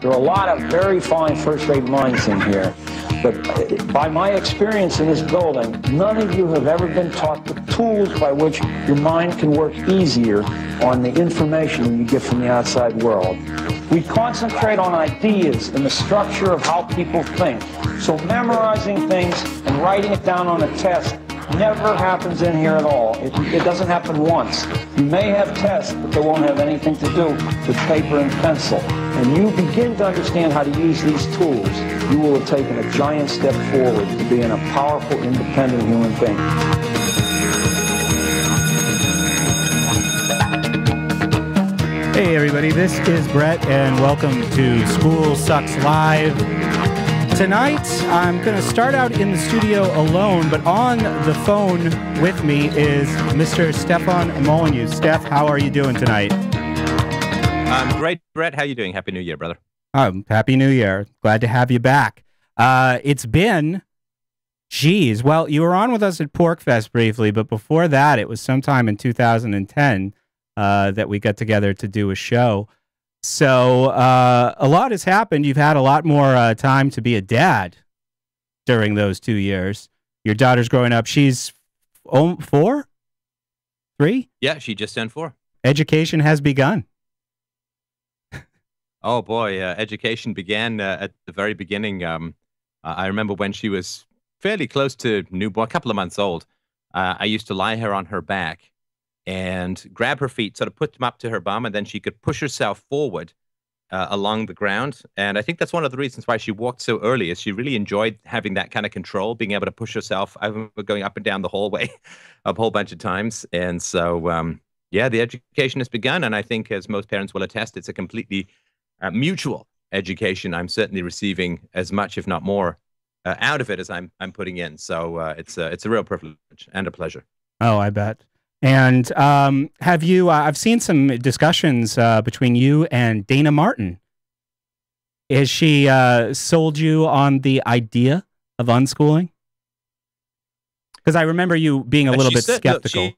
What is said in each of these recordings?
There are a lot of very fine first-rate minds in here, but by my experience in this building, none of you have ever been taught the tools by which your mind can work easier on the information you get from the outside world. We concentrate on ideas and the structure of how people think. So memorizing things and writing it down on a test never happens in here at all. It doesn't happen once. You may have tests, but they won't have anything to do with paper and pencil. And you begin to understand how to use these tools, you will have taken a giant step forward to being a powerful, independent human being. Hey everybody, this is Brett and welcome to School Sucks Live. Tonight, I'm going to start out in the studio alone, but on the phone with me is Mr. Stefan Molyneux. Steph, how are you doing tonight? I'm great, Brett. How are you doing? Happy New Year, brother. Happy New Year. Glad to have you back. It's been, well, you were on with us at PorkFest briefly, but before that, it was sometime in 2010 that we got together to do a show. So a lot has happened. You've had a lot more time to be a dad during those 2 years. Your daughter's growing up. She's 4? 3? Yeah, she just turned 4. Education has begun. Oh, boy. Education began at the very beginning. I remember when she was fairly close to newborn, a couple of months old. I used to lie her on her back and grab her feet, sort of put them up to her bum, and then she could push herself forward along the ground. And I think that's one of the reasons why she walked so early, is she really enjoyed having that kind of control, being able to push herself. I remember going up and down the hallway a whole bunch of times. And so, yeah, the education has begun. And I think, as most parents will attest, it's a completely mutual education. I'm certainly receiving as much, if not more, out of it as I'm putting in. So it's a real privilege and a pleasure. Oh, I bet. And have you, I've seen some discussions between you and Dana Martin. Has she sold you on the idea of unschooling? Because I remember you being a little bit skeptical.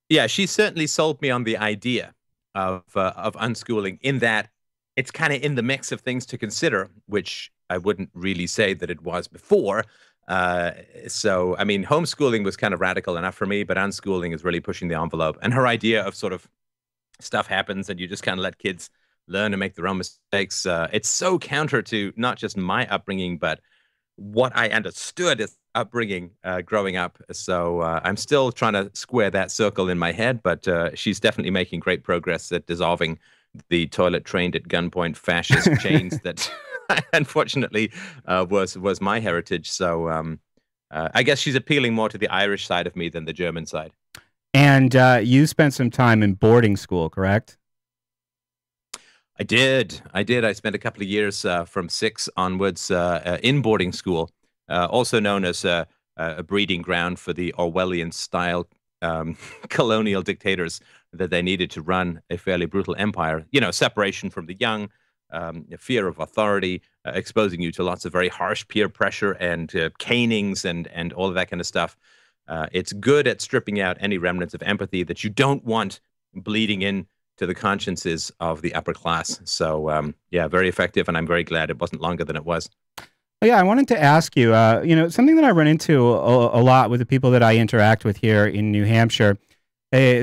Yeah, she certainly sold me on the idea of unschooling, in that it's kind of in the mix of things to consider, which I wouldn't really say that it was before. So, I mean, homeschooling was kind of radical enough for me, but unschooling is really pushing the envelope. And her idea of sort of stuff happens and you just kind of let kids learn and make their own mistakes. It's so counter to not just my upbringing, but what I understood as upbringing growing up. So I'm still trying to square that circle in my head, but she's definitely making great progress at dissolving the toilet trained at gunpoint fascist chains that unfortunately was my heritage. So I guess she's appealing more to the Irish side of me than the German side. And you spent some time in boarding school, correct? I did. I spent a couple of years from 6 onwards in boarding school, also known as a breeding ground for the Orwellian style colonial dictators that they needed to run a fairly brutal empire. You know, separation from the young, fear of authority, exposing you to lots of very harsh peer pressure and canings and all of that kind of stuff. It's good at stripping out any remnants of empathy that you don't want bleeding in to the consciences of the upper class. So, yeah, very effective, and I'm very glad it wasn't longer than it was. Well, yeah, I wanted to ask you, you know, something that I run into a lot with the people that I interact with here in New Hampshire.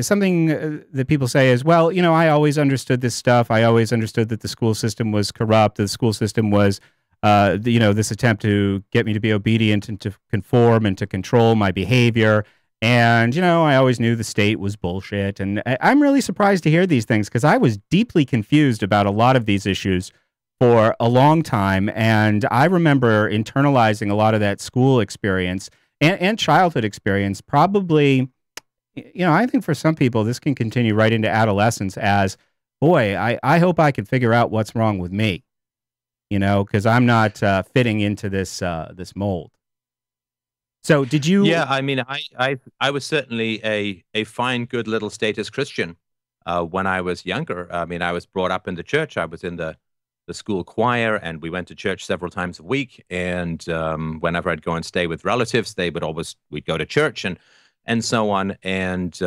Something that people say is, well, you know, I always understood this stuff. I always understood that the school system was corrupt. The school system was, you know, this attempt to get me to be obedient and to conform and to control my behavior. And, you know, I always knew the state was bullshit. And I'm really surprised to hear these things, because I was deeply confused about a lot of these issues for a long time. And I remember internalizing a lot of that school experience and childhood experience, probably. You know, I think for some people, this can continue right into adolescence as, boy, I hope I can figure out what's wrong with me, you know, because I'm not fitting into this this mold. So did you? Yeah, I mean, I was certainly a fine, good little status Christian when I was younger. I mean, I was brought up in the church. I was in the school choir, and we went to church several times a week. And whenever I'd go and stay with relatives, we'd go to church and so on. And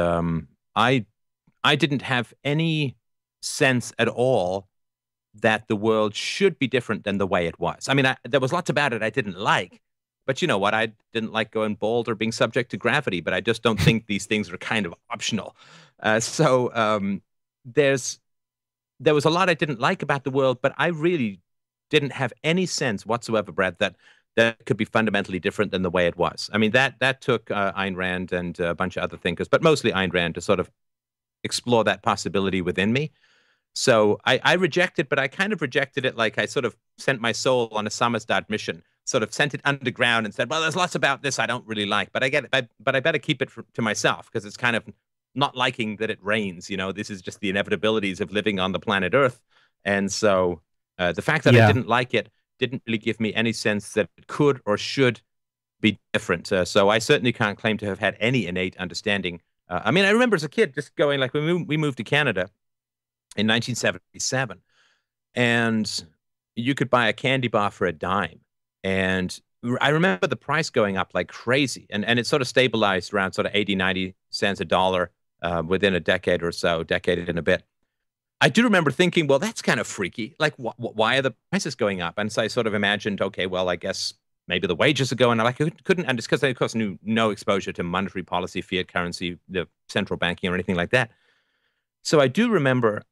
I didn't have any sense at all that the world should be different than the way it was. I mean, there was lots about it I didn't like, but you know what? I didn't like going bald or being subject to gravity, but I just don't think these things are kind of optional. There was a lot I didn't like about the world, but I really didn't have any sense whatsoever, Brad, that could be fundamentally different than the way it was. I mean, that took Ayn Rand and a bunch of other thinkers, but mostly Ayn Rand, to sort of explore that possibility within me. So I rejected, but I kind of rejected it like I sort of sent my soul on a Samizdat mission, sort of sent it underground and said, well, there's lots about this I don't really like, but I better keep it to myself, because it's kind of not liking that it rains. You know, this is just the inevitabilities of living on the planet Earth. And so the fact that I didn't like it didn't really give me any sense that it could or should be different. So I certainly can't claim to have had any innate understanding. I mean, I remember as a kid just going, like, when we moved to Canada in 1977, and you could buy a candy bar for a dime. And I remember the price going up like crazy, and it sort of stabilized around sort of 80, 90 cents a dollar within a decade or so, decade and a bit. I do remember thinking, well, that's kind of freaky. Like, why are the prices going up? And so I sort of imagined, okay, well, I guess maybe the wages are going up. I couldn't understand, because I, of course, knew no exposure to monetary policy, fiat currency, the central banking, or anything like that. So I do remember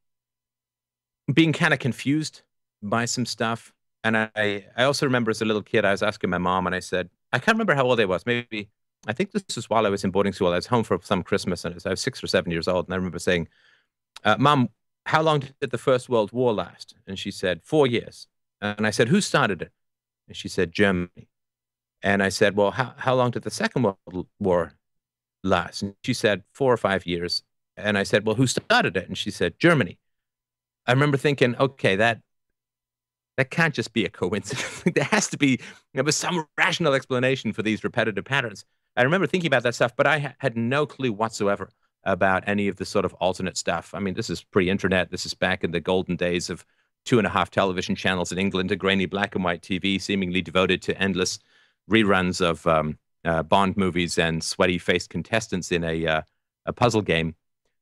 being kind of confused by some stuff. And I also remember as a little kid, I was asking my mom, and I said, I can't remember how old I was. Maybe, I think this was while I was in boarding school. I was home for some Christmas, and I was 6 or 7 years old. And I remember saying, Mom, how long did the First World War last? And she said, 4 years. And I said, who started it? And she said, Germany. And I said, well, how long did the Second World War last? And she said, 4 or 5 years. And I said, well, who started it? And she said, Germany. I remember thinking, okay, that can't just be a coincidence. There has to be some rational explanation for these repetitive patterns. I remember thinking about that stuff, but I had no clue whatsoever about any of the sort of alternate stuff. I mean, this is pre-internet. This is back in the golden days of 2.5 television channels in England, a grainy black and white TV seemingly devoted to endless reruns of Bond movies and sweaty-faced contestants in a puzzle game.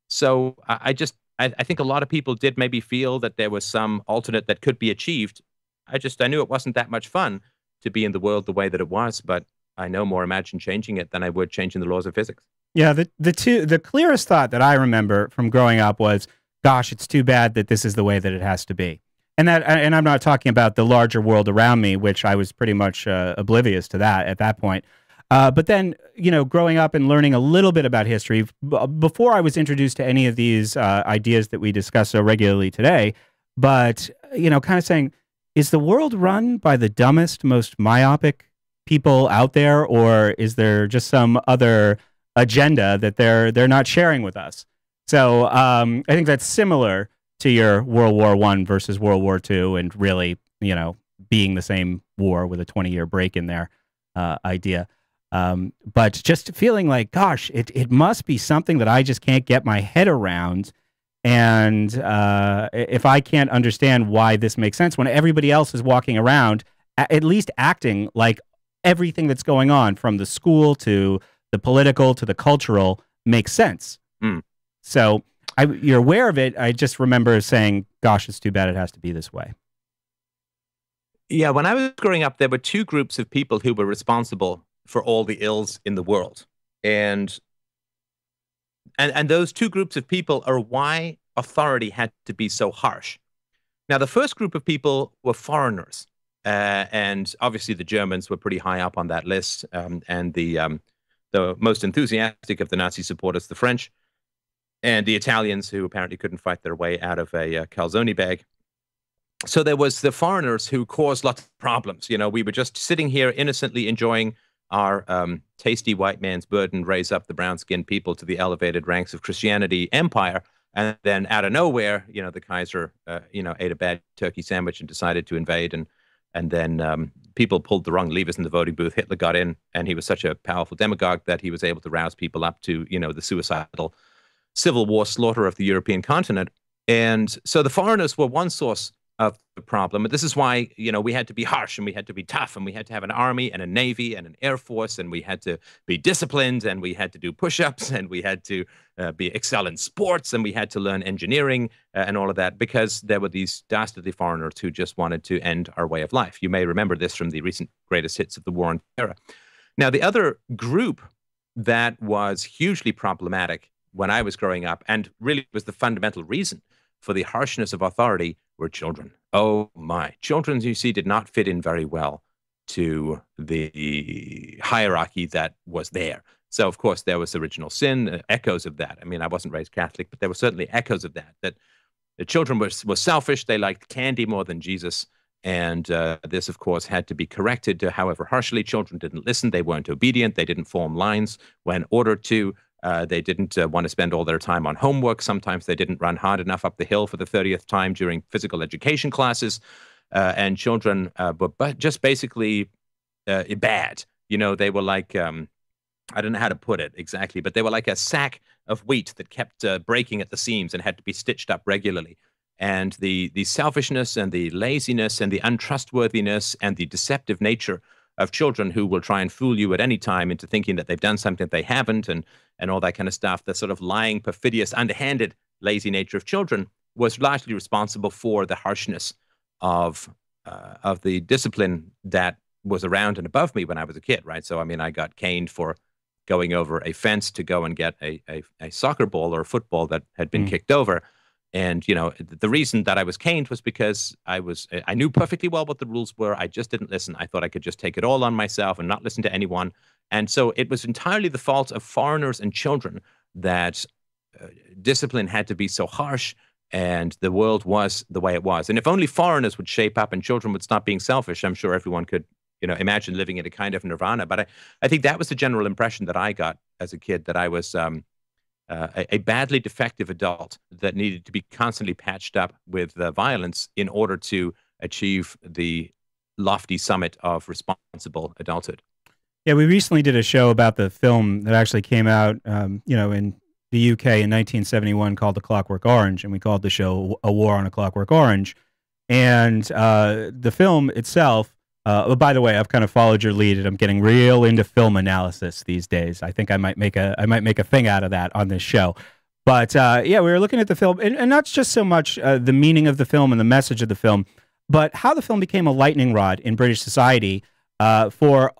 So I think a lot of people did maybe feel that there was some alternate that could be achieved. I knew it wasn't that much fun to be in the world the way that it was, but I no more imagine changing it than I would changing the laws of physics. Yeah, the clearest thought that I remember from growing up was, gosh, it's too bad that this is the way that it has to be. And I'm not talking about the larger world around me, which I was pretty much oblivious to that at that point. But then, growing up and learning a little bit about history, before I was introduced to any of these ideas that we discuss so regularly today, but, kind of saying, is the world run by the dumbest, most myopic people out there, or is there just some other agenda that they're not sharing with us? So I think that's similar to your World War I versus World War II, and really, being the same war with a 20-year break in there idea. But just feeling like, gosh, it must be something that I just can't get my head around. And if I can't understand why this makes sense when everybody else is walking around, at least acting like everything that's going on, from the school to the political to the cultural, makes sense. Mm. So you're aware of it. I just remember saying, gosh, it's too bad it has to be this way. Yeah, when I was growing up, there were two groups of people who were responsible for all the ills in the world. And those two groups of people are why authority had to be so harsh. Now, the first group of people were foreigners. And obviously the Germans were pretty high up on that list. And the most enthusiastic of the Nazi supporters, the French, and the Italians, who apparently couldn't fight their way out of a calzone bag. So there was the foreigners who caused lots of problems. We were just sitting here innocently enjoying our tasty white man's burden, raise up the brown-skinned people to the elevated ranks of Christianity empire. And then out of nowhere, the Kaiser, ate a bad turkey sandwich and decided to invade. And then people pulled the wrong levers in the voting booth. Hitler got in, and he was such a powerful demagogue that he was able to rouse people up to, the suicidal Civil War slaughter of the European continent. And so the foreigners were one source of the problem. And this is why, we had to be harsh and we had to be tough and we had to have an army and a navy and an air force and we had to be disciplined and we had to do push-ups and we had to excel in sports and we had to learn engineering and all of that, because there were these dastardly foreigners who just wanted to end our way of life. You may remember this from the recent greatest hits of the War on Terror. Now, the other group that was hugely problematic when I was growing up, and really was the fundamental reason for the harshness of authority, were children. Oh my. Children, you see, did not fit in very well to the hierarchy that was there. So, of course, there was original sin, echoes of that. I mean, I wasn't raised Catholic, but there were certainly echoes of that the children were selfish. They liked candy more than Jesus. And this, of course, had to be corrected, however harshly. Children didn't listen. They weren't obedient. They didn't form lines when ordered to. They didn't want to spend all their time on homework. Sometimes they didn't run hard enough up the hill for the 30th time during physical education classes. And children were just basically bad. They were like, I don't know how to put it exactly, but they were like a sack of wheat that kept breaking at the seams and had to be stitched up regularly. And the selfishness and the laziness and the untrustworthiness and the deceptive nature of children who will try and fool you at any time into thinking that they've done something that they haven't, and all that kind of stuff, the sort of lying, perfidious, underhanded, lazy nature of children was largely responsible for the harshness of the discipline that was around and above me when I was a kid, right? So, I mean, I got caned for going over a fence to go and get a soccer ball or a football that had been kicked over. And, the reason that I was caned was because I knew perfectly well what the rules were. I just didn't listen. I thought I could just take it all on myself and not listen to anyone. And so it was entirely the fault of foreigners and children that discipline had to be so harsh and the world was the way it was. And if only foreigners would shape up and children would stop being selfish, I'm sure everyone could, imagine living in a kind of nirvana. But I think that was the general impression that I got as a kid, that I was a badly defective adult that needed to be constantly patched up with violence in order to achieve the lofty summit of responsible adulthood. Yeah, we recently did a show about the film that actually came out, in the UK in 1971 called The Clockwork Orange, and we called the show A War on a Clockwork Orange. And the film itself, by the way, I've kind of followed your lead, and I'm getting real into film analysis these days. I think I might make a thing out of that on this show. But yeah, we were looking at the film, and not just so much the meaning of the film and the message of the film, but how the film became a lightning rod in British society for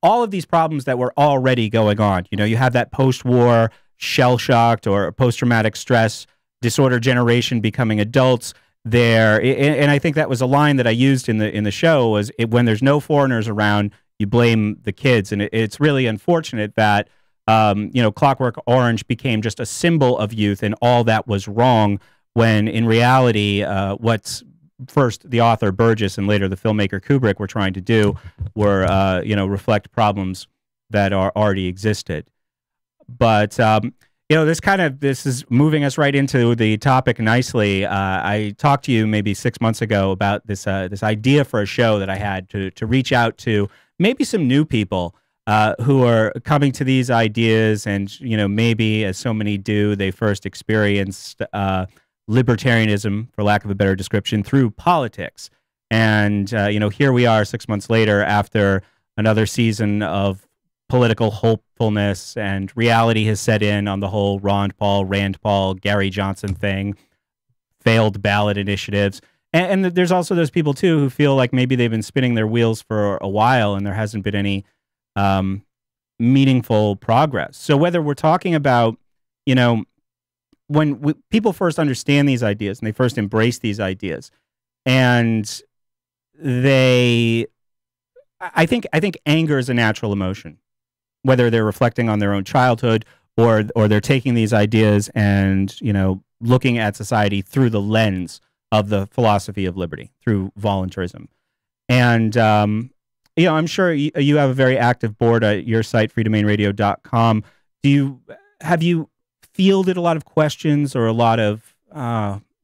all of these problems that were already going on. You have that post-war shell-shocked or post-traumatic stress disorder generation becoming adults there. And I think that was a line that I used in the show, was when there's no foreigners around, you blame the kids. And it's really unfortunate that, Clockwork Orange became just a symbol of youth and all that was wrong, when in reality, what's first the author Burgess and later the filmmaker Kubrick were trying to do were, reflect problems that already existed. But, this is moving us right into the topic nicely. I talked to you maybe 6 months ago about this idea for a show that I had to reach out to maybe some new people who are coming to these ideas, and maybe, as so many do, they first experienced libertarianism, for lack of a better description, through politics. And here we are 6 months later, after another season of political hopefulness, and reality has set in on the whole Rand Paul, Gary Johnson thing, failed ballot initiatives. And there's also those people, too, who feel like maybe they've been spinning their wheels for a while and there hasn't been any meaningful progress. So whether we're talking about, when people first understand these ideas and they first embrace these ideas, and I think anger is a natural emotion, whether they're reflecting on their own childhood or they're taking these ideas and, looking at society through the lens of the philosophy of liberty, through voluntarism. And, I'm sure you have a very active board at your site, freedomainradio.com. Have you fielded a lot of questions or a lot of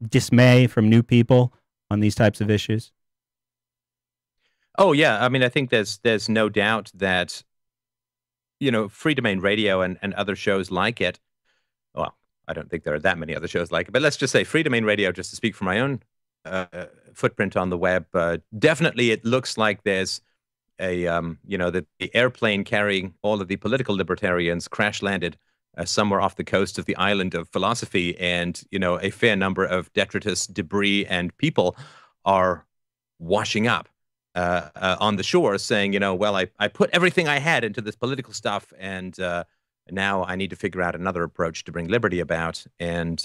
dismay from new people on these types of issues? Oh, yeah. I mean, I think there's no doubt that, Free Domain Radio and other shows like it, well, I don't think there are that many other shows like it, but let's just say Free Domain Radio, just to speak for my own footprint on the web. Definitely, it looks like there's the airplane carrying all of the political libertarians crash landed somewhere off the coast of the island of philosophy, and a fair number of detritus, debris, and people are washing up on the shore, saying, well, I put everything I had into this political stuff, and now I need to figure out another approach to bring liberty about. And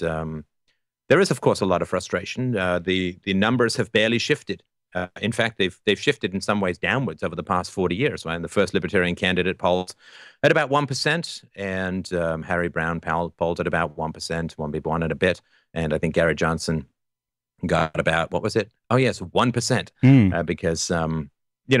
there is, of course, a lot of frustration. The numbers have barely shifted. In fact, they've shifted in some ways downwards over the past 40 years. Right? And the first libertarian candidate polled at about 1%, and Harry Brown polled at about 1%, 1 and a bit. And I think Gary Johnson got about, what was it? Oh, yes, 1%. Because,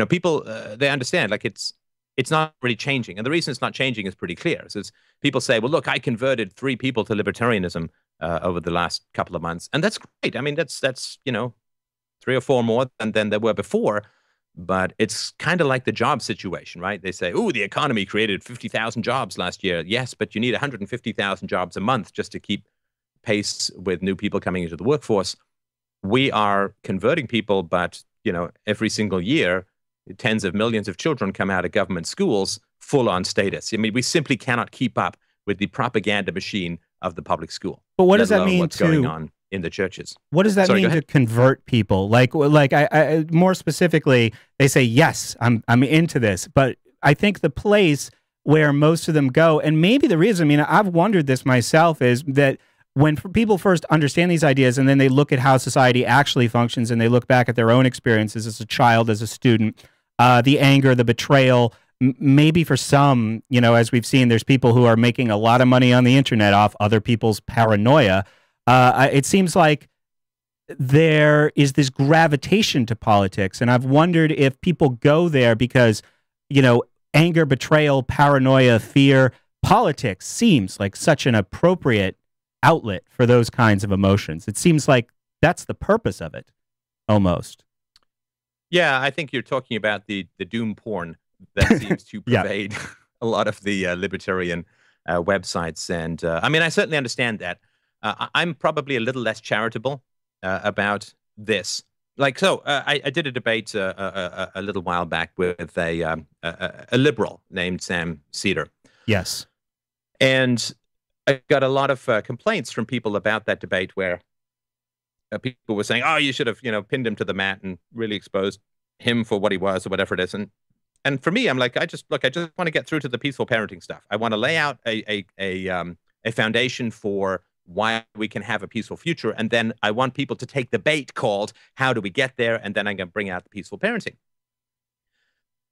people, they understand, like, it's not really changing. And the reason it's not changing is pretty clear. So people say, well, look, I converted 3 people to libertarianism over the last couple of months. And that's great. I mean, that's 3 or 4 more than there were before. But it's kind of like the job situation, right? They say, oh, the economy created 50,000 jobs last year. Yes, but you need 150,000 jobs a month just to keep pace with new people coming into the workforce. We are converting people, but, every single year, tens of millions of children come out of government schools full on status. I mean, we simply cannot keep up with the propaganda machine of the public school. But what does that mean what's going on in the churches? What does that mean to convert people? Like I more specifically, they say, yes, I'm into this, but I think the place where most of them go, and maybe the reason, I mean, I've wondered this myself, is that when people first understand these ideas and then they look at how society actually functions and they look back at their own experiences as a child, as a student, the anger, the betrayal, maybe for some, as we've seen, there's people who are making a lot of money on the internet off other people's paranoia. It seems like there is this gravitation to politics, and I've wondered if people go there because, anger, betrayal, paranoia, fear, politics seems like such an appropriate outlet for those kinds of emotions. It seems like that's the purpose of it, almost. Yeah, I think you're talking about the doom porn that seems to pervade a lot of the libertarian websites. And I mean, I certainly understand that. I'm probably a little less charitable about this. Like, so I did a debate a little while back with a liberal named Sam Cedar. Yes. And I got a lot of complaints from people about that debate where people were saying, oh, you should have, pinned him to the mat and really exposed him for what he was or whatever it is. And for me, I'm like, I just want to get through to the peaceful parenting stuff. I want to lay out a foundation for why we can have a peaceful future. And then I want people to take the bait called, how do we get there? And then I'm going to bring out the peaceful parenting.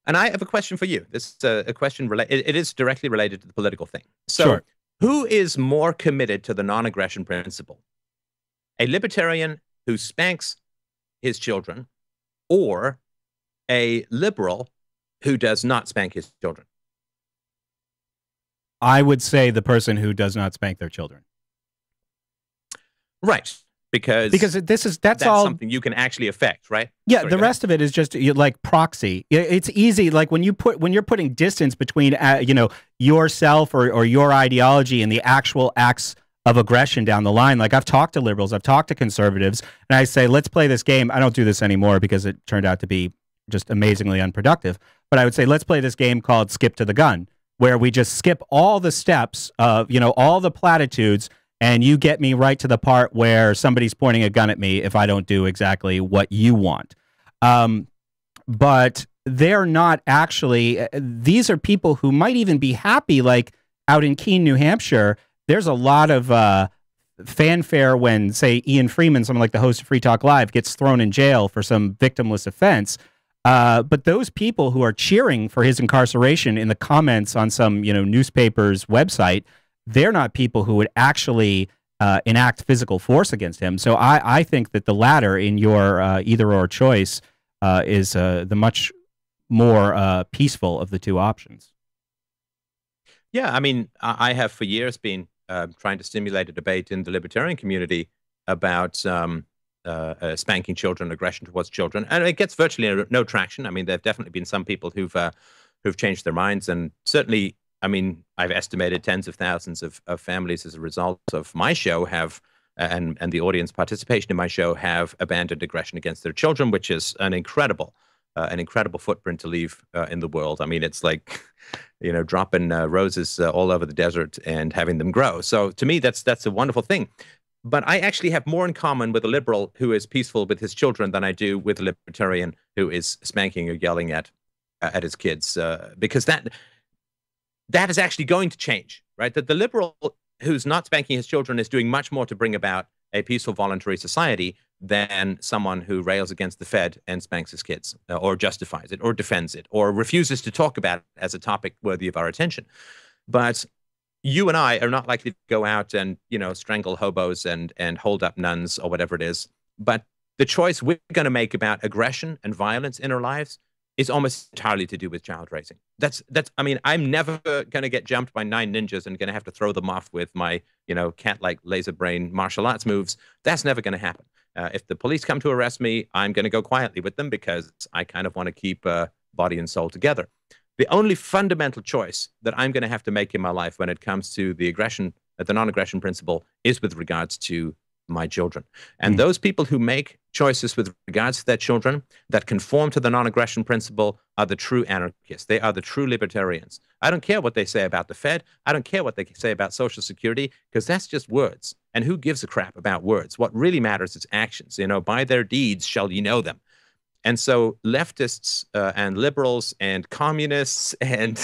And I have a question for you. This is a question, it is directly related to the political thing. So sure. Who is more committed to the non-aggression principle? A libertarian who spanks his children, or a liberal who does not spank his children? I would say the person who does not spank their children. Right. Because that's all something you can actually affect, right? Yeah, sorry, the rest of it is just like proxy. It's easy, like when you're putting distance between yourself or your ideology and the actual acts of aggression down the line. Like, I've talked to liberals, I've talked to conservatives, and I say, let's play this game. I don't do this anymore because it turned out to be just amazingly unproductive. But I would say, let's play this game called Skip to the Gun, where we just skip all the steps of, all the platitudes, and you get me right to the part where somebody's pointing a gun at me if I don't do exactly what you want. But they're not actually, these are people who might even be happy, like out in Keene, New Hampshire. There's a lot of fanfare when, say, Ian Freeman, someone like the host of Free Talk Live, gets thrown in jail for some victimless offense. But those people who are cheering for his incarceration in the comments on some, newspaper's website, they're not people who would actually enact physical force against him. So I think that the latter in your either-or choice is the much more peaceful of the two options. Yeah, I mean, I have for years been trying to stimulate a debate in the libertarian community about spanking children, aggression towards children, and it gets virtually no traction. I mean, there have definitely been some people who've changed their minds, and certainly, I mean, I've estimated tens of thousands of families as a result of my show have and the audience participation in my show have abandoned aggression against their children, which is an incredible footprint to leave in the world. I mean, it's like, you know, dropping roses all over the desert and having them grow. So to me, that's a wonderful thing. But I actually have more in common with a liberal who is peaceful with his children than I do with a libertarian who is spanking or yelling at his kids, because that is actually going to change, right? That the liberal who's not spanking his children is doing much more to bring about a peaceful, voluntary society than someone who rails against the Fed and spanks his kids, or justifies it, or defends it, or refuses to talk about it as a topic worthy of our attention. But you and I are not likely to go out and, you know, strangle hobos and hold up nuns or whatever it is. But the choice we're going to make about aggression and violence in our lives is almost entirely to do with child raising. I mean, I'm never going to get jumped by 9 ninjas and going to have to throw them off with my, you know, cat-like laser brain martial arts moves. That's never going to happen. If the police come to arrest me, I'm going to go quietly with them because I kind of want to keep body and soul together. The only fundamental choice that I'm going to have to make in my life when it comes to the non-aggression principle is with regards to my children. And those people who make choices with regards to their children that conform to the non-aggression principle are the true anarchists. They are the true libertarians. I don't care what they say about the Fed. I don't care what they say about Social Security, because that's just words. And who gives a crap about words? What really matters is actions. You know, by their deeds shall ye know them. And so leftists and liberals and communists and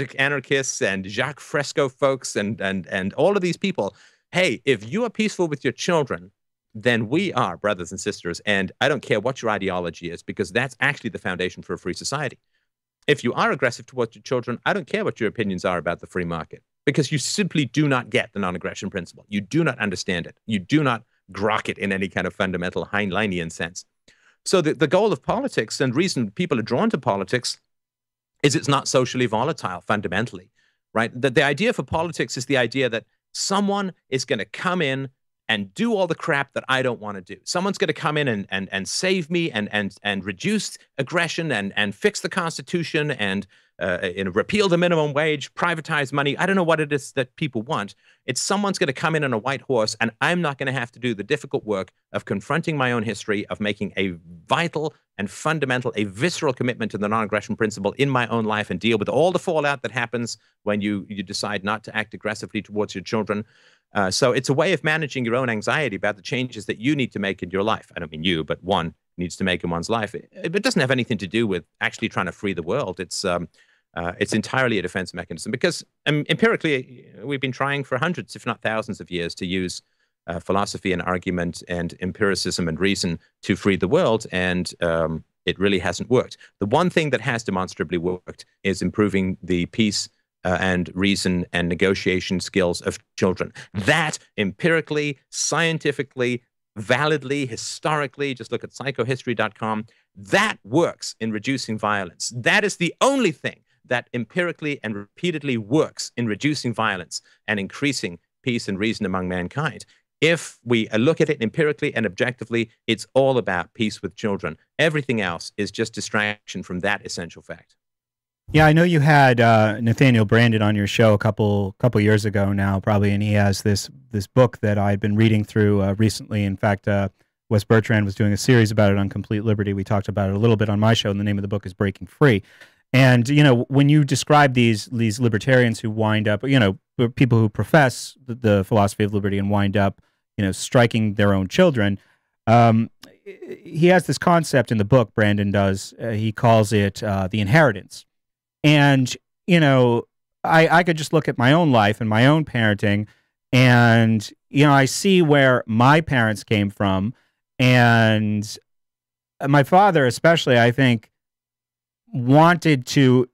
anarchists and Jacques Fresco folks and all of these people, hey, if you are peaceful with your children, then we are brothers and sisters. And I don't care what your ideology is, because that's actually the foundation for a free society. If you are aggressive towards your children, I don't care what your opinions are about the free market, because you simply do not get the non-aggression principle. You do not understand it. You do not grok it in any kind of fundamental Heinleinian sense. So the goal of politics, and reason people are drawn to politics, is it's not socially volatile fundamentally, right? The idea for politics is the idea that someone is going to come in and do all the crap that I don't want to do. Someone's going to come in and save me and reduce aggression and fix the Constitution and repeal the minimum wage, privatize money. I don't know what it is that people want. It's someone's going to come in on a white horse, and I'm not going to have to do the difficult work of confronting my own history, of making a vital and fundamental, a visceral commitment to the non-aggression principle in my own life and deal with all the fallout that happens when you decide not to act aggressively towards your children. So it's a way of managing your own anxiety about the changes that you need to make in your life. I don't mean you, but one needs to make in one's life. It doesn't have anything to do with actually trying to free the world. It's entirely a defense mechanism, because empirically, we've been trying for hundreds, if not thousands of years to use philosophy and argument and empiricism and reason to free the world, and it really hasn't worked. The one thing that has demonstrably worked is improving the peace and reason and negotiation skills of children. That empirically, scientifically, validly, historically, just look at psychohistory.com, that works in reducing violence. That is the only thing that empirically and repeatedly works in reducing violence and increasing peace and reason among mankind. If we look at it empirically and objectively, it's all about peace with children. Everything else is just distraction from that essential fact. Yeah, I know you had Nathaniel Brandon on your show a couple years ago now, probably, and he has this book that I'd been reading through recently. In fact, Wes Bertrand was doing a series about it on Complete Liberty. We talked about it a little bit on my show, and the name of the book is Breaking Free. And, you know, when you describe these libertarians who wind up, you know, people who profess the philosophy of liberty and wind up, you know, striking their own children, he has this concept in the book, Brandon does, he calls it the inheritance. And, you know, I could just look at my own life and my own parenting, and, you know, I see where my parents came from, and my father especially, I think, wanted to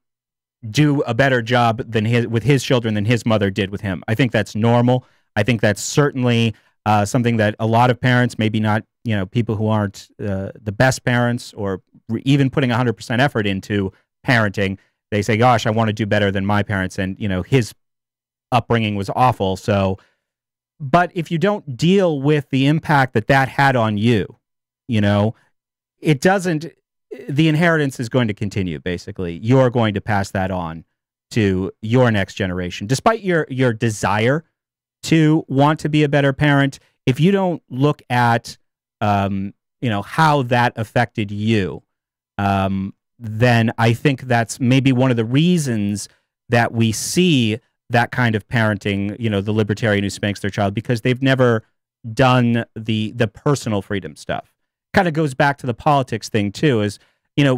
do a better job with his children than his mother did with him. I think that's normal. I think that's certainly something that a lot of parents, maybe not, you know, people who aren't the best parents or even putting 100% effort into parenting, they say, gosh, I want to do better than my parents. And, you know, his upbringing was awful. So, but if you don't deal with the impact that had on you, you know, it doesn't, the inheritance is going to continue, basically. You're going to pass that on to your next generation, despite your desire to want to be a better parent, if you don't look at, how that affected you, then I think that's maybe one of the reasons that we see that kind of parenting, the libertarian who spanks their child, because they've never done the personal freedom stuff. Kind of goes back to the politics thing too, is,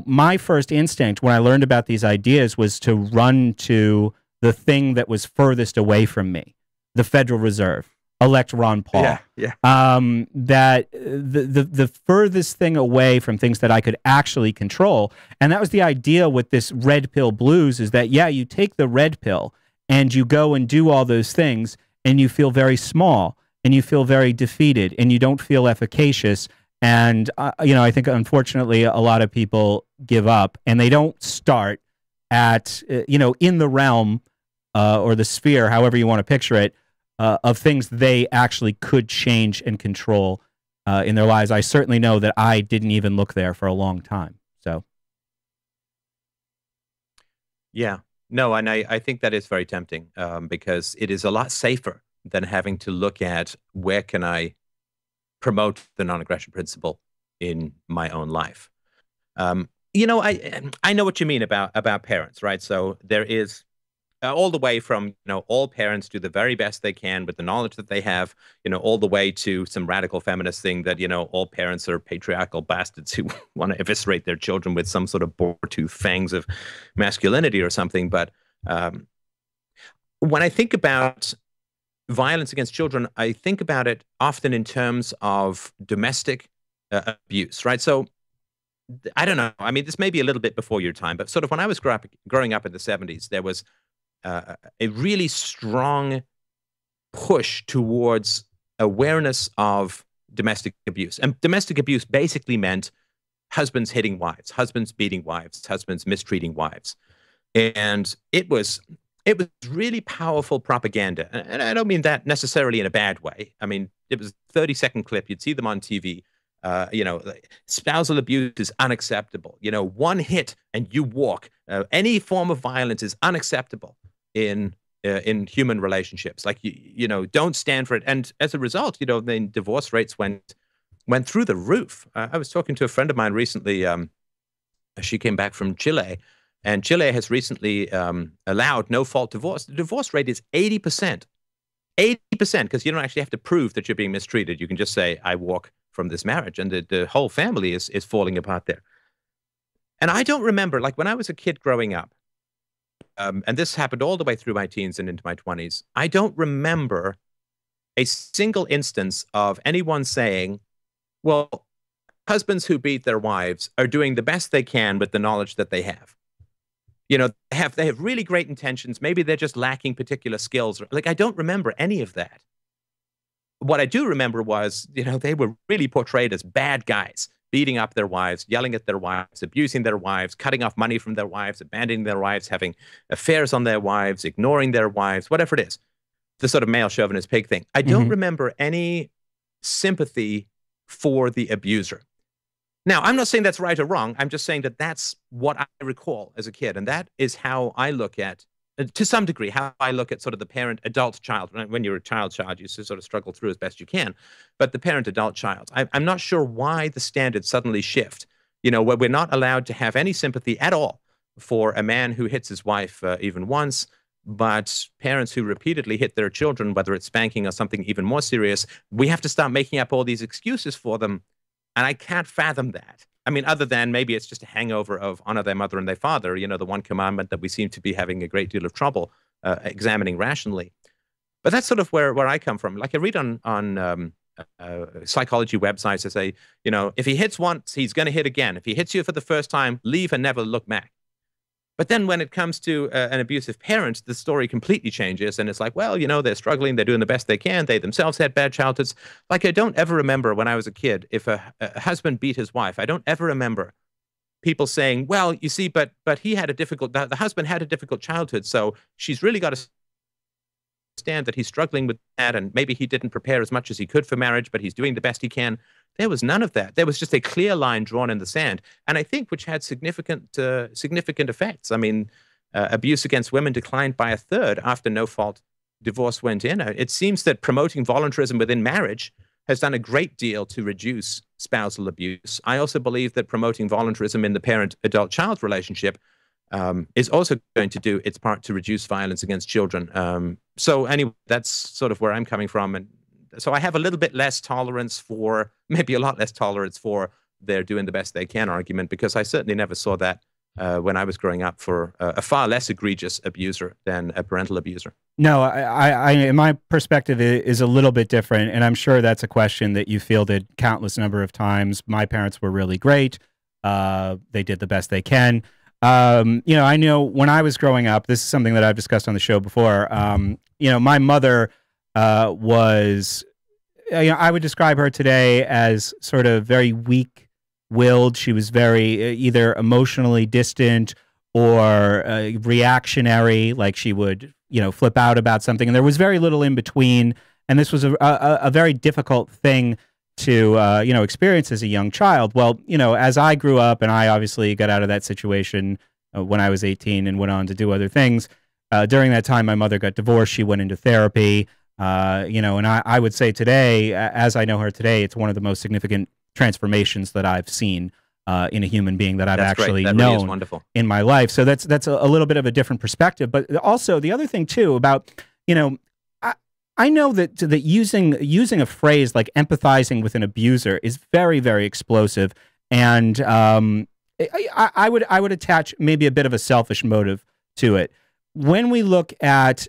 my first instinct when I learned about these ideas was to run to the thing that was furthest away from me, the Federal Reserve. Elect Ron Paul. Yeah. That the furthest thing away from things that I could actually control. And that was the idea with this red pill blues, is that, you take the red pill and you go and do all those things and you feel very small and you feel very defeated and you don't feel efficacious. And, I think unfortunately a lot of people give up and they don't start at, in the realm or the sphere, however you want to picture it, of things they actually could change and control in their lives. I certainly know that I didn't even look there for a long time. So, yeah, no, and I think that is very tempting because it is a lot safer than having to look at where can I promote the non-aggression principle in my own life. I know what you mean about parents, right? So there is all the way from, all parents do the very best they can with the knowledge that they have, all the way to some radical feminist thing that, all parents are patriarchal bastards who want to eviscerate their children with some sort of boar-tooth fangs of masculinity or something. But when I think about violence against children, I think about it often in terms of domestic abuse, right? So I don't know. I mean, this may be a little bit before your time, but sort of when I was growing up in the 70s, there was a really strong push towards awareness of domestic abuse. And domestic abuse basically meant husbands hitting wives, husbands beating wives, husbands mistreating wives. And it was really powerful propaganda. And I don't mean that necessarily in a bad way. I mean, it was a 30-second clip. You'd see them on TV. Spousal abuse is unacceptable. One hit and you walk. Any form of violence is unacceptable in human relationships. Like, don't stand for it. And as a result, then divorce rates went through the roof. I was talking to a friend of mine recently. She came back from Chile, and Chile has recently allowed no-fault divorce. The divorce rate is 80%. 80%, because you don't actually have to prove that you're being mistreated. You can just say, I walk from this marriage, and the whole family is falling apart there. And I don't remember, like when I was a kid growing up, and this happened all the way through my teens and into my 20s, I don't remember a single instance of anyone saying, well, husbands who beat their wives are doing the best they can with the knowledge that they have. They have really great intentions. Maybe they're just lacking particular skills. Like, I don't remember any of that. What I do remember was, they were really portrayed as bad guys, beating up their wives, yelling at their wives, abusing their wives, cutting off money from their wives, abandoning their wives, having affairs on their wives, ignoring their wives, whatever it is. The sort of male chauvinist pig thing. I don't remember any sympathy for the abuser. Now, I'm not saying that's right or wrong. I'm just saying that that's what I recall as a kid. And that is how I look at, to some degree, how I look at sort of the parent-adult child. When you're a child, you sort of struggle through as best you can. But the parent-adult child, I'm not sure why the standards suddenly shift, where we're not allowed to have any sympathy at all for a man who hits his wife even once, but parents who repeatedly hit their children, whether it's spanking or something even more serious, we have to start making up all these excuses for them. And I can't fathom that. I mean, other than maybe it's just a hangover of honor their mother and their father, the one commandment that we seem to be having a great deal of trouble examining rationally. But that's sort of where I come from. Like, I read on psychology websites that say, if he hits once, he's going to hit again. If he hits you for the first time, leave and never look back. But then when it comes to an abusive parent, the story completely changes. And it's like, well, they're struggling. They're doing the best they can. They themselves had bad childhoods. Like, I don't ever remember when I was a kid, if a husband beat his wife, I don't ever remember people saying, well, you see, but he had the husband had a difficult childhood. So she's really got to understand that he's struggling with that. And maybe he didn't prepare as much as he could for marriage, but he's doing the best he can. There was none of that. There was just a clear line drawn in the sand, and I think which had significant effects. I mean, abuse against women declined by 1/3 after no-fault divorce went in. It seems that promoting voluntarism within marriage has done a great deal to reduce spousal abuse. I also believe that promoting voluntarism in the parent-adult-child relationship is also going to do its part to reduce violence against children. So anyway, that's sort of where I'm coming from. And so I have a little bit less tolerance for, maybe a lot less tolerance for their doing the best they can argument, because I certainly never saw that when I was growing up for a far less egregious abuser than a parental abuser. No, my perspective is a little bit different, and I'm sure that's a question that you fielded countless number of times. My parents were really great. They did the best they can. You know, I know when I was growing up, this is something that I've discussed on the show before. You know, my mother was, you know, I would describe her today as sort of very weak-willed. She was very either emotionally distant or reactionary, like she would, you know, flip out about something. And there was very little in between. And this was a very difficult thing to, you know, experience as a young child. Well, you know, as I grew up, and I obviously got out of that situation when I was 18 and went on to do other things. During that time, my mother got divorced. She went into therapy, you know, and I would say today, as I know her today, it's one of the most significant transformations that I've seen in a human being that I've actually known in my life. So that's a little bit of a different perspective. But also the other thing too about, you know, I know that using a phrase like empathizing with an abuser is very, very explosive, and I would attach maybe a bit of a selfish motive to it. When we look at,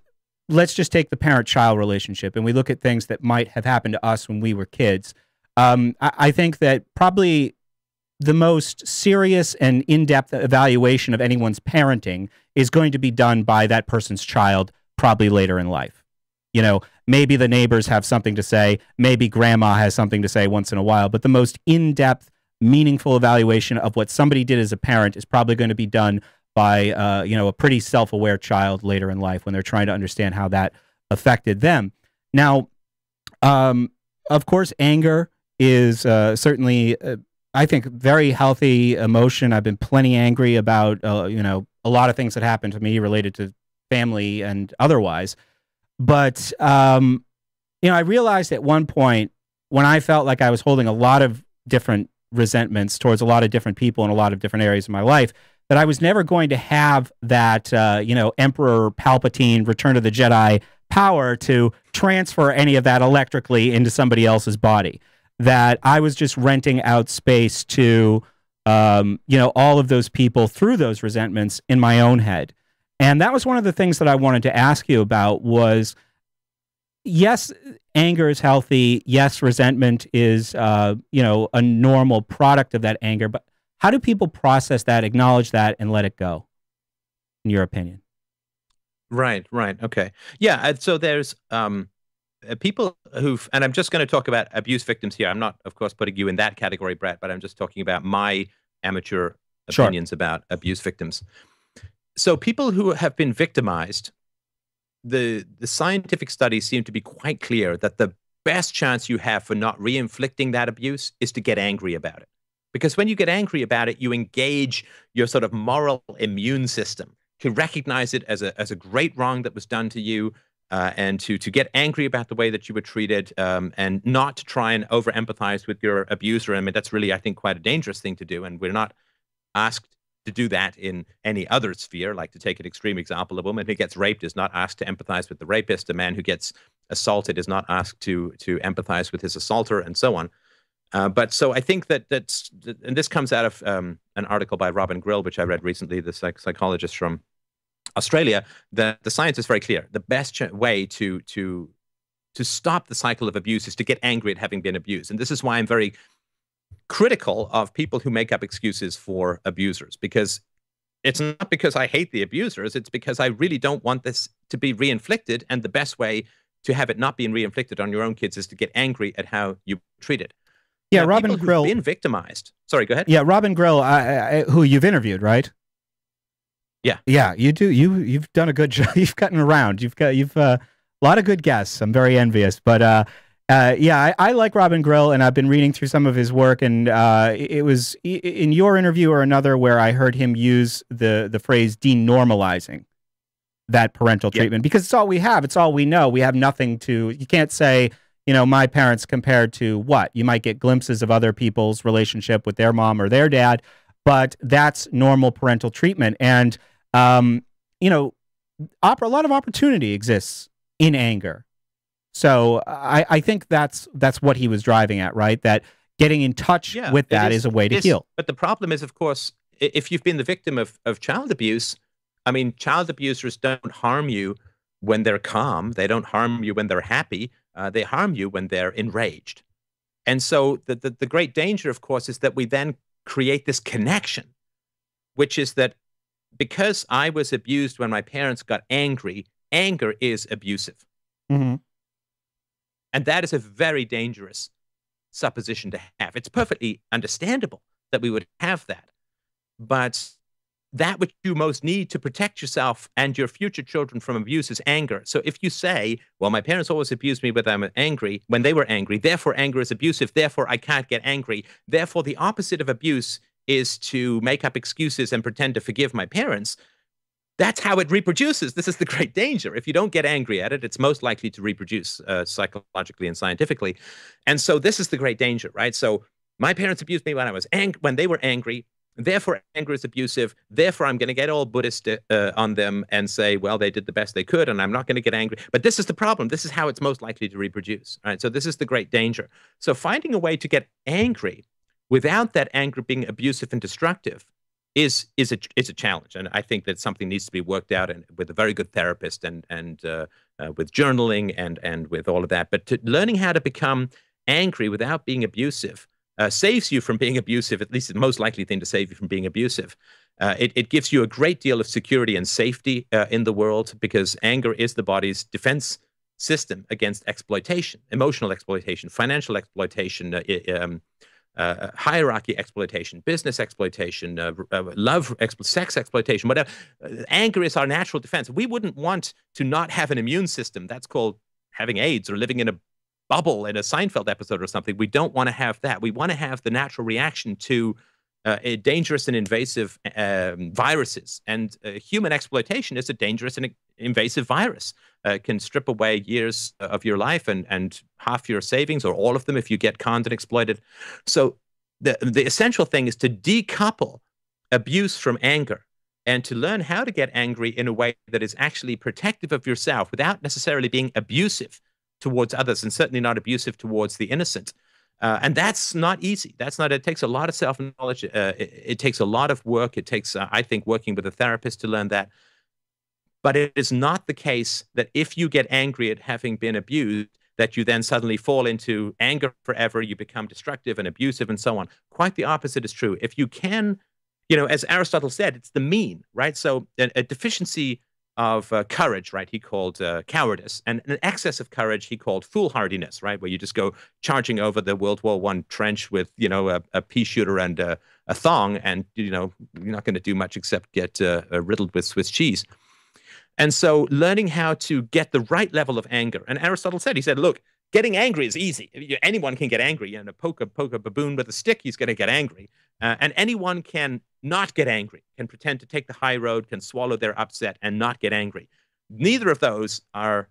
let's just take the parent-child relationship, and we look at things that might have happened to us when we were kids. I think that probably the most serious and in-depth evaluation of anyone's parenting is going to be done by that person's child probably later in life. You know, maybe the neighbors have something to say, maybe grandma has something to say once in a while, but the most in-depth, meaningful evaluation of what somebody did as a parent is probably going to be done by, you know, a pretty self-aware child later in life when they're trying to understand how that affected them. Now, of course, anger is certainly, I think, very healthy emotion. I've been plenty angry about, you know, a lot of things that happened to me related to family and otherwise. But, you know, I realized at one point when I felt like I was holding a lot of different resentments towards a lot of different people in a lot of different areas of my life, that I was never going to have that, you know, Emperor Palpatine, Return of the Jedi power to transfer any of that electrically into somebody else's body. That I was just renting out space to, you know, all of those people through those resentments in my own head. And that was one of the things that I wanted to ask you about was, yes, anger is healthy. Yes, resentment is, you know, a normal product of that anger. But how do people process that, acknowledge that, and let it go, in your opinion? Right, right. Okay. Yeah. So there's people who've, and I'm just going to talk about abuse victims here. I'm not, of course, putting you in that category, Brett, but I'm just talking about my amateur opinions about abuse victims. So people who have been victimized, the scientific studies seem to be quite clear that the best chance you have for not re-inflicting that abuse is to get angry about it. Because when you get angry about it, you engage your sort of moral immune system to recognize it as a great wrong that was done to you, and to get angry about the way that you were treated, and not to try and over-empathize with your abuser. I mean, that's really, I think, quite a dangerous thing to do, and we're not asked to do that in any other sphere. Like, to take an extreme example, a woman who gets raped is not asked to empathize with the rapist. A man who gets assaulted is not asked to empathize with his assaulter, and so on. But so I think and this comes out of an article by Robin Grill, which I read recently, the psychologist from Australia, that the science is very clear. The best way to stop the cycle of abuse is to get angry at having been abused. And this is why I'm very critical of people who make up excuses for abusers, because it's not because I hate the abusers, it's because I really don't want this to be re-inflicted, and the best way to have it not being re-inflicted on your own kids is to get angry at how you treated. Yeah, now, Robin Grill, been victimized. Sorry, go ahead. Yeah, Robin Grill, who you've interviewed, right? Yeah, yeah, you do. You've done a good job. You've gotten around. You've a lot of good guests. I'm very envious, but yeah, I like Robin Grill, and I've been reading through some of his work, and it was in your interview or another where I heard him use the phrase denormalizing. that parental treatment, because it's all we have. It's all we know. We have nothing to, you can't say, you know, my parents compared to what? You might get glimpses of other people's relationship with their mom or their dad, but that's normal parental treatment. And, you know, a lot of opportunity exists in anger. So I think that's what he was driving at, right? That getting in touch with that is a way to heal. But the problem is, of course, if you've been the victim of child abuse, I mean, child abusers don't harm you when they're calm. They don't harm you when they're happy. They harm you when they're enraged. And so the great danger, of course, is that we then create this connection, which is that because I was abused when my parents got angry, anger is abusive. Mm-hmm. And that is a very dangerous supposition to have. It's perfectly understandable that we would have that. But that which you most need to protect yourself and your future children from abuse is anger. So if you say, well, my parents always abused me when they were angry, therefore anger is abusive, therefore I can't get angry, therefore the opposite of abuse is to make up excuses and pretend to forgive my parents, that's how it reproduces. This is the great danger. If you don't get angry at it, it's most likely to reproduce psychologically and scientifically. And so this is the great danger, right? So my parents abused me when they were angry. Therefore, anger is abusive. Therefore, I'm going to get all Buddhist on them and say, well, they did the best they could, and I'm not going to get angry. But this is the problem. This is how it's most likely to reproduce, right? So this is the great danger. So finding a way to get angry without that anger being abusive and destructive is a challenge. And I think that something needs to be worked out with a very good therapist and with journaling and with all of that. But learning how to become angry without being abusive saves you from being abusive, at least the most likely thing to save you from being abusive. It gives you a great deal of security and safety in the world, because anger is the body's defense system against exploitation, emotional exploitation, financial exploitation, hierarchy exploitation, business exploitation, sex exploitation, whatever. Anger is our natural defense. We wouldn't want to not have an immune system. That's called having AIDS or living in a bubble in a Seinfeld episode or something. We don't want to have that. We want to have the natural reaction to dangerous and invasive viruses. And human exploitation is a dangerous and invasive virus. It can strip away years of your life and half your savings, or all of them if you get conned and exploited. So the essential thing is to decouple abuse from anger, and to learn how to get angry in a way that is actually protective of yourself without necessarily being abusive towards others, and certainly not abusive towards the innocent. And that's not easy. It takes a lot of self-knowledge. It takes a lot of work. It takes, I think, working with a therapist to learn that. But it is not the case that if you get angry at having been abused, that you then suddenly fall into anger forever, you become destructive and abusive and so on. Quite the opposite is true. If you can, as Aristotle said, it's the mean, right? So a deficiency of courage, right, he called cowardice, and an excess of courage he called foolhardiness, right, where you just go charging over the World War I trench with, a pea shooter and a thong, and, you're not going to do much except get riddled with Swiss cheese. And so learning how to get the right level of anger, and Aristotle said, look, getting angry is easy. Anyone can get angry. Poke a baboon with a stick, he's going to get angry. And anyone can not get angry, can pretend to take the high road, can swallow their upset and not get angry. Neither of those are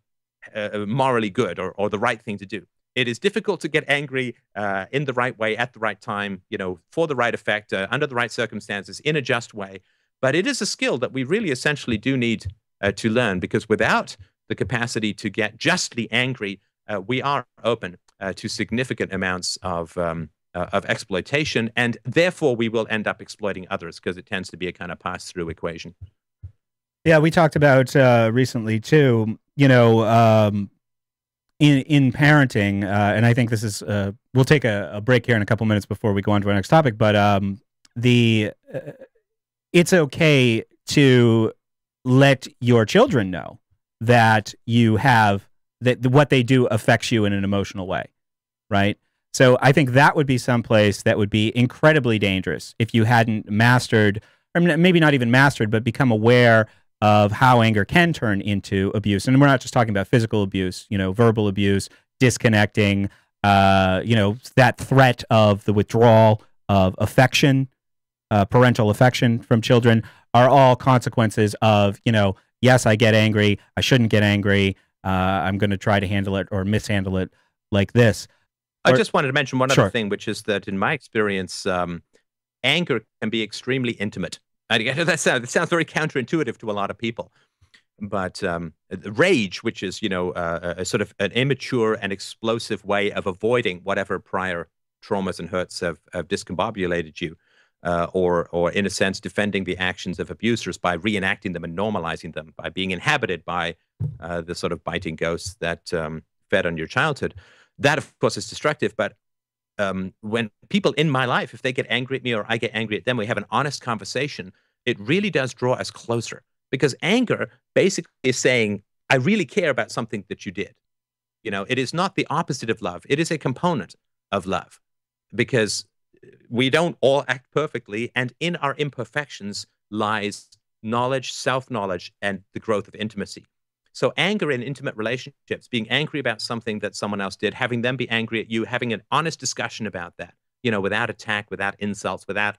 morally good or the right thing to do. It is difficult to get angry in the right way, at the right time, for the right effect, under the right circumstances, in a just way. But it is a skill that we really essentially do need to learn, because without the capacity to get justly angry, we are open to significant amounts of exploitation, and therefore we will end up exploiting others, because it tends to be a kind of pass-through equation. Yeah, we talked about recently too, in parenting, and I think this is, we'll take a break here in a couple minutes before we go on to our next topic, but it's okay to let your children know that that what they do affects you in an emotional way, right? So I think that would be someplace that would be incredibly dangerous if you hadn't mastered, or maybe not even mastered, but become aware of how anger can turn into abuse. And we're not just talking about physical abuse, verbal abuse, disconnecting, that threat of the withdrawal of affection, parental affection from children, are all consequences of, yes, I get angry. I shouldn't get angry. I'm going to try to handle it or mishandle it like this. I just wanted to mention one Sure. other thing, which is that in my experience, anger can be extremely intimate. That sounds very counterintuitive to a lot of people. But rage, which is, a sort of an immature and explosive way of avoiding whatever prior traumas and hurts have discombobulated you, or in a sense, defending the actions of abusers by reenacting them and normalizing them, by being inhabited by the sort of biting ghosts that fed on your childhood. That, of course, is destructive. But when people in my life, if they get angry at me or I get angry at them, we have an honest conversation, it really does draw us closer. Because anger basically is saying, I really care about something that you did. It is not the opposite of love. It is a component of love, because we don't all act perfectly. And in our imperfections lies knowledge, self-knowledge, and the growth of intimacy. So anger in intimate relationships, being angry about something that someone else did, having them be angry at you, having an honest discussion about that, without attack, without insults, without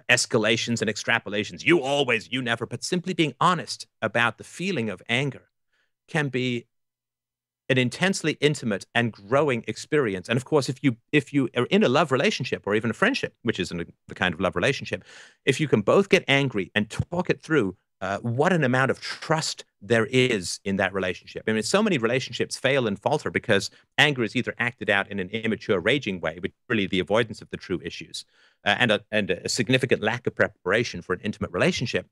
escalations and extrapolations. You never, but simply being honest about the feeling of anger can be an intensely intimate and growing experience. And of course, if you are in a love relationship or even a friendship, which is the kind of love relationship, if you can both get angry and talk it through, what an amount of trust there is in that relationship. I mean, so many relationships fail and falter because anger is either acted out in an immature, raging way, which is really the avoidance of the true issues, and a significant lack of preparation for an intimate relationship.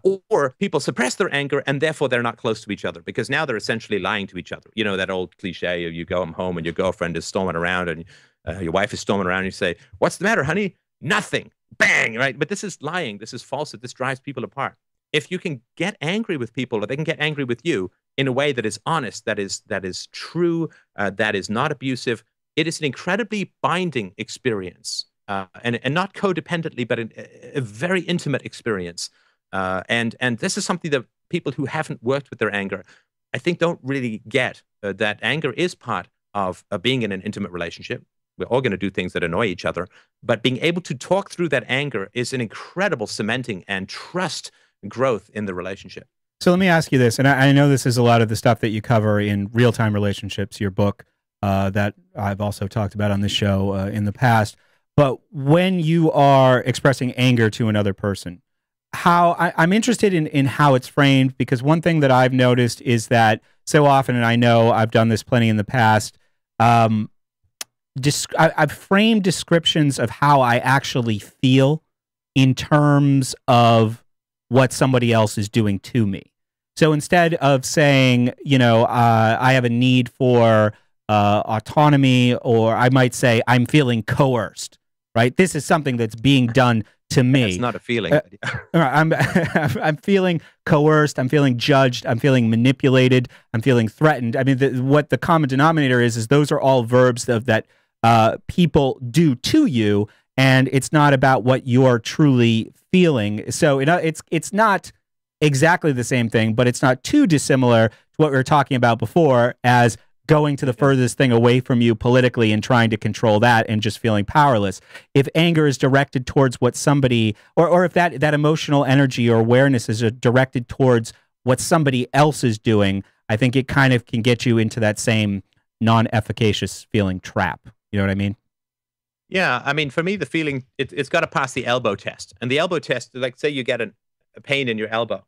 Or people suppress their anger and therefore they're not close to each other because now they're essentially lying to each other. That old cliche of you go home and your girlfriend is storming around and your wife is storming around and you say, "What's the matter, honey?" "Nothing." Bang, right? But this is lying. This is falsehood. This drives people apart. If you can get angry with people or they can get angry with you in a way that is honest, that is true, that is not abusive, it is an incredibly binding experience, and not codependently, but a very intimate experience. And this is something that people who haven't worked with their anger, I think, don't really get, that anger is part of being in an intimate relationship. We're all going to do things that annoy each other, but being able to talk through that anger is an incredible cementing and trust growth in the relationship. So let me ask you this, and I know this is a lot of the stuff that you cover in Real-Time Relationships, your book that I've also talked about on this show in the past, but when you are expressing anger to another person, I'm interested in how it's framed, because one thing that I've noticed is that so often, and I know I've done this plenty in the past, I've framed descriptions of how I actually feel in terms of what somebody else is doing to me. So instead of saying, I have a need for autonomy, or I might say I'm feeling coerced, right? This is something that's being done to me. It's not a feeling. I'm feeling coerced. I'm feeling judged. I'm feeling manipulated. I'm feeling threatened. I mean, what the common denominator is those are all verbs that people do to you, and it's not about what you're truly feeling. So it's not exactly the same thing, but it's not too dissimilar to what we were talking about before as going to the furthest thing away from you politically and trying to control that and just feeling powerless. If anger is directed towards what somebody, or if that emotional energy or awareness is directed towards what somebody else is doing, I think it kind of can get you into that same non-efficacious feeling trap. You know what I mean? Yeah, I mean, for me, the feeling, it's got to pass the elbow test. And the elbow test, like say you get a pain in your elbow,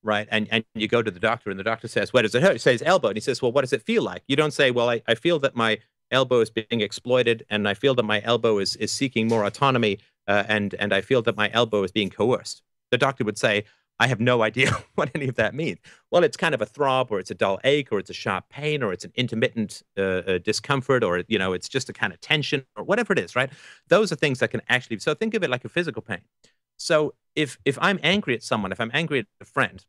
right? And you go to the doctor and the doctor says, "Where does it hurt?" You say, "It's elbow." And he says, "Well, what does it feel like?" You don't say, "Well, I feel that my elbow is being exploited and I feel that my elbow is seeking more autonomy and I feel that my elbow is being coerced." The doctor would say, "I have no idea what any of that means." Well, it's kind of a throb, or it's a dull ache, or it's a sharp pain, or it's an intermittent discomfort, or it's just a kind of tension, or whatever it is, right? Those are things that can actually. So think of it like a physical pain. So if I'm angry at someone, if I'm angry at a friend,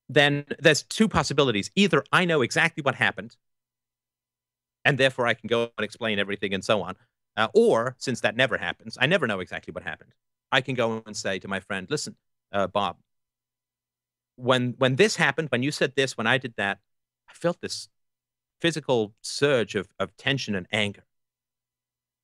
then there's two possibilities. Either I know exactly what happened, and therefore I can go and explain everything and so on, or since that never happens, I never know exactly what happened. I can go and say to my friend, "Listen, Bob, when this happened, when you said this, when I did that, I felt this physical surge of tension and anger.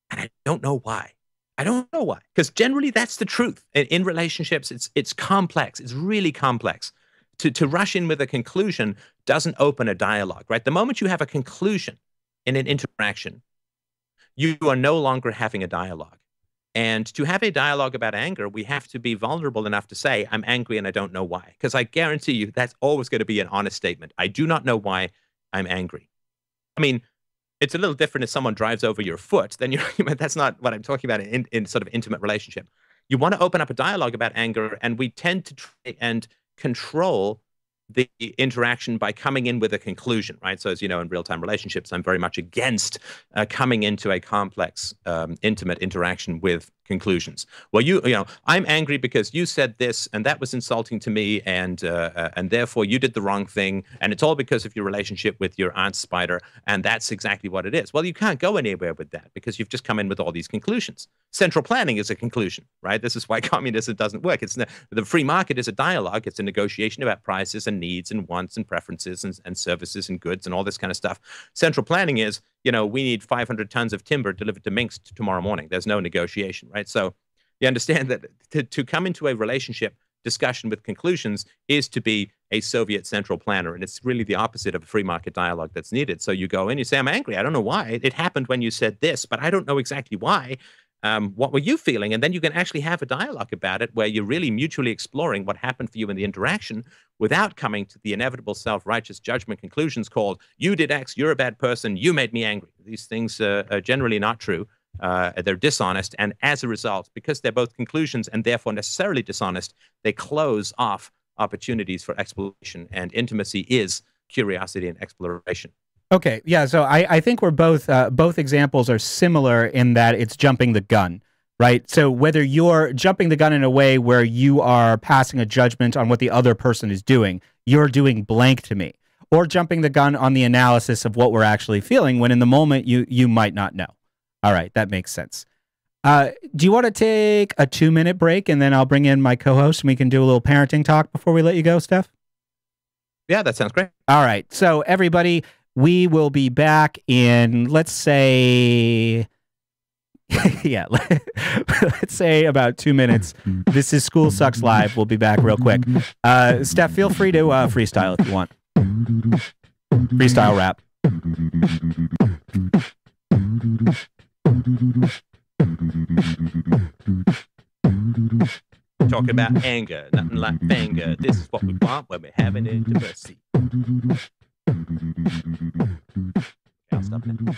And I don't know why. I don't know why. Because generally that's the truth. In relationships, it's complex. It's really complex. To rush in with a conclusion doesn't open a dialogue, right? The moment you have a conclusion in an interaction, you are no longer having a dialogue. And to have a dialogue about anger, we have to be vulnerable enough to say, I'm angry and I don't know why. Because I guarantee you that's always going to be an honest statement. I do not know why I'm angry. I mean, it's a little different if someone drives over your foot. Then that's not what I'm talking about in sort of intimate relationship. You want to open up a dialogue about anger, and we tend to try and control the interaction by coming in with a conclusion, right? So as you know, in real-time relationships, I'm very much against coming into a complex, intimate interaction with conclusions. Well, you know, I'm angry because you said this, and that was insulting to me, and therefore you did the wrong thing, and it's all because of your relationship with your aunt Spider, and that's exactly what it is. Well, you can't go anywhere with that because you've just come in with all these conclusions. Central planning is a conclusion, right? This is why communism doesn't work. The free market is a dialogue. It's a negotiation about prices and needs and wants and preferences and services and goods and all this kind of stuff. Central planning is, you know, we need 500 tons of timber delivered to Minsk tomorrow morning. There's no negotiation, right? So you understand that to come into a relationship discussion with conclusions is to be a Soviet central planner. And it's really the opposite of a free market dialogue that's needed. So you go in, you say, I'm angry. I don't know why. It happened when you said this, but I don't know exactly why. What were you feeling? And then you can actually have a dialogue about it where you're really mutually exploring what happened for you in the interaction without coming to the inevitable self-righteous judgment conclusions called, you did X, you're a bad person, you made me angry. These things are generally not true. They're dishonest. And as a result, because they're both conclusions and therefore necessarily dishonest, they close off opportunities for exploration. And intimacy is curiosity and exploration. Okay, yeah, so I think we're both examples are similar in that it's jumping the gun, right? So whether you're jumping the gun in a way where you are passing a judgment on what the other person is doing, you're doing blank to me, or jumping the gun on the analysis of what we're actually feeling when in the moment you might not know. All right, that makes sense. Do you want to take a 2-minute break and then I'll bring in my co-host and we can do a little parenting talk before we let you go, Steph? Yeah, that sounds great. All right, so everybody, we will be back in, let's say, yeah, let's say about 2 minutes. This is School Sucks Live. We'll be back real quick. Steph, feel free to freestyle if you want. Freestyle rap. Talking about anger, nothing like banger. This is what we want when we're having intimacy. I'll stop now.